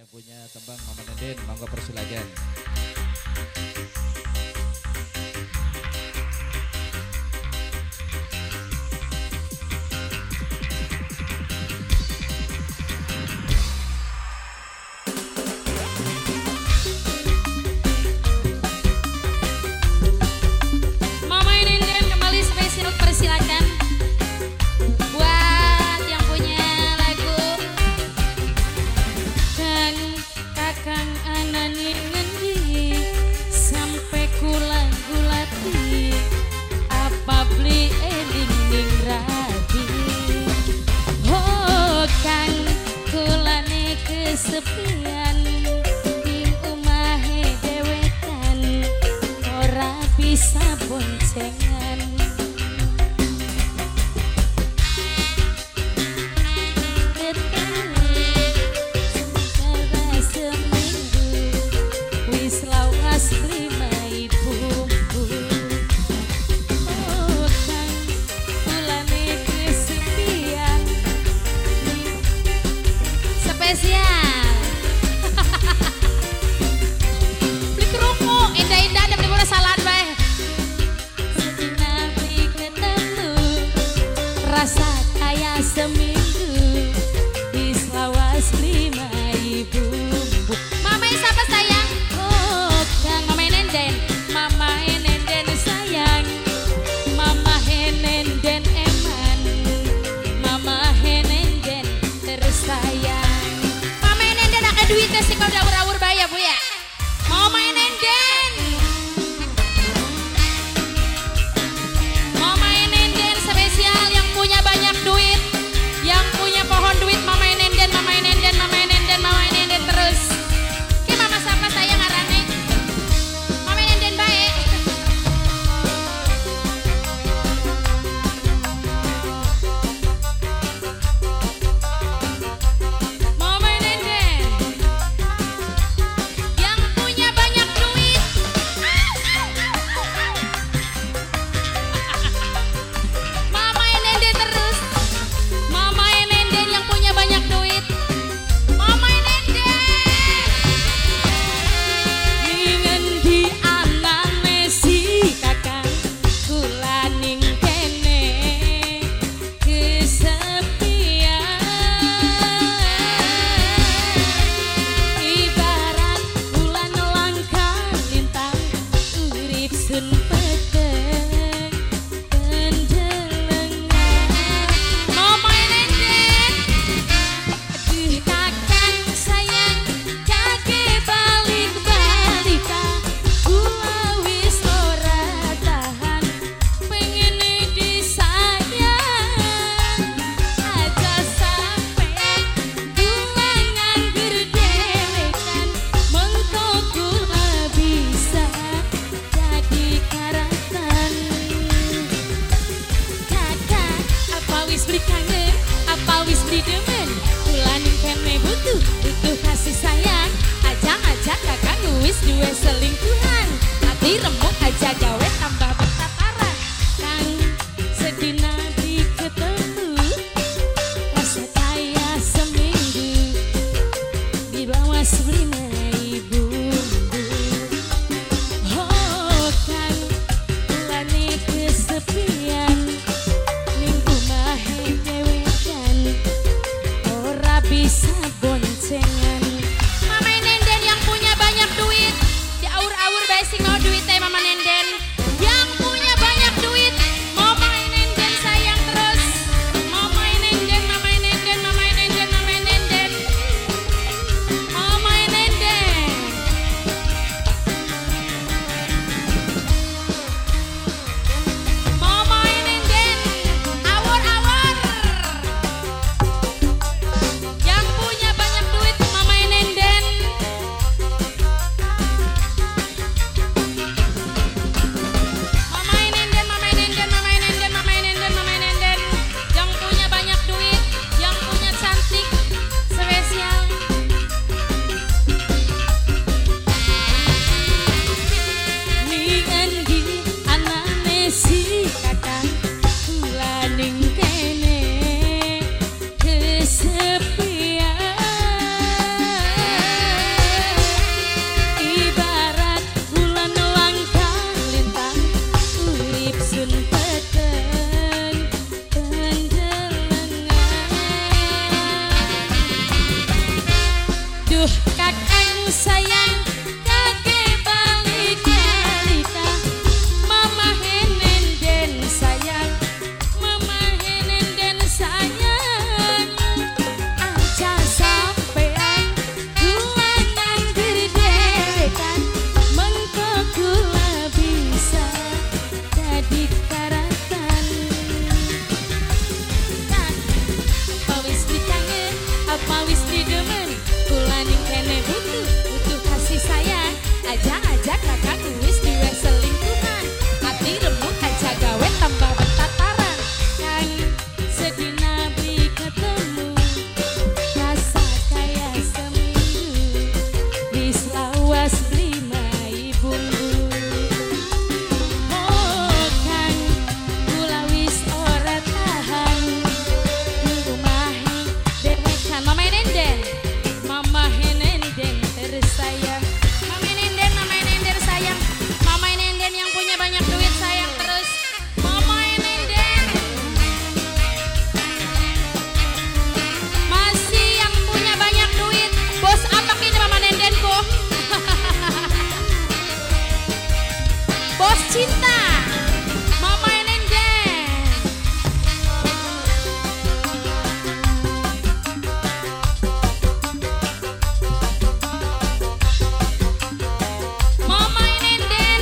Yang punya tembang Mama Nenden, monggo persilakan. Mama Nenden kembali spesial persilakan. Buat yang punya lagu dan kakang anani ngendi sampai kula gulati apa beli eling ning rabi. Oh kang kulane kesepian ning omahe dewekan ora bisa boncengan. Wis lawas limai bumbu. Oh kang kulane kesepian spesial. Beli kerupuk indah-indah ada beli murah salad bae. Sedina beli ketemu rasa kayak seminggu. Wis lawas limai bumbu. Mama siapa sayang? Oh kang Mama Nenden, Mama Nenden sayang, Mama Nenden eman, Mama Nenden terus sayang. Mama Nenden ada duitnya sih kalau dawur-dawur bayar bu ya. Mama Nenden, Mama Nenden spesial yang punya banyak duit, yang punya pohon duit. Mama Nenden, Mama Nenden, Mama Nenden, Mama Nenden terus. Ki mama siapa sayang arane? Mama Nenden baik. Mama Nenden yang punya banyak duit. Mama Nenden terus. Mama Nenden yang punya banyak duit. Mama Nenden ningen di anane si kakang kula ning kene kesepian. Ibarat bulan langkah lintang urip sun peteng pendelengan. Mama Nenden aduh kakang sayang kake balik-balikan kula wis ora tahan pengen disayang aja sampe kula nganggur dewekan mengko kula bisa jadi karatan. Kakak apa wis beli kangen apa wis beli demen kula ning kene butuh kasih sayang aja kakak wis duwe selingkuhan hati remuk aja gawe tambah bertataran kang sedina di ketemu rasa kaya seminggu di bawah selimai bumbu. Oh kang kulane kesepian ning omahe dewekan ora bisa boncengan. Mama Nenden yang punya banyak duit, di aur-aur bae sing mau duit teh Mama Nenden. Yang punya banyak duit, Mama Nenden sayang terus. Mama Nenden, Mama Nenden, Mama Nenden, Mama Nenden. Mama Nenden. Aduh kakakku sayang kakek balik balita mama henen den sayang mama henen den sayang aja sampean kula nganggur dewekan mengko kula bisa jadi karatan apa wis dikangen apa wis didemen kula ning kene butuh kasih sayang aja kakak wis duwe selingkuhan ati remuk aja gawe tambah bertataran kan sedina beli ketemu rasa kayak seminggu wis lawas beli mai bumbu oh kan kula wis ora tahan rumahe dewekan mama nenden mama nenden tersayang mama nenden sayang mama nenden yang punya banyak duit sayang terus mama nenden masih yang punya banyak duit bos apa ini mama nendenku bos cinta mama nenden mama nenden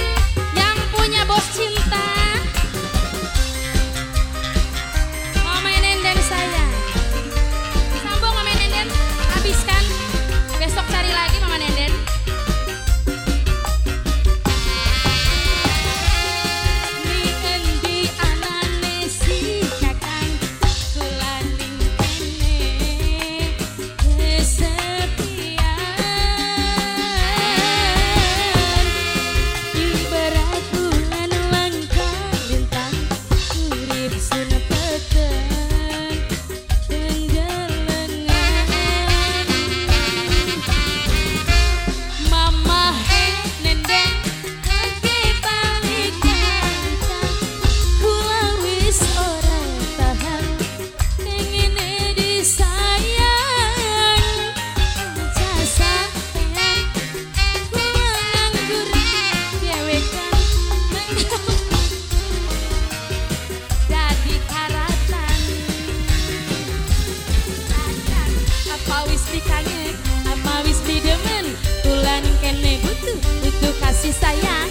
yang punya bos cinta mama nenden sayang sambung mama nenden habiskan besok cari lagi mama nenden ni endi anane si kakang kula ning kene kesepian ibarat bulan langkah lintang urip sunepeten tenggelengan mama nenden kakek balik balita kula wis ora tahan pengine disayang aja sampean kula nganggur dewekan jadi karatan apa wis dikangen apa wis didemen kula ning kene butuh kasih sayang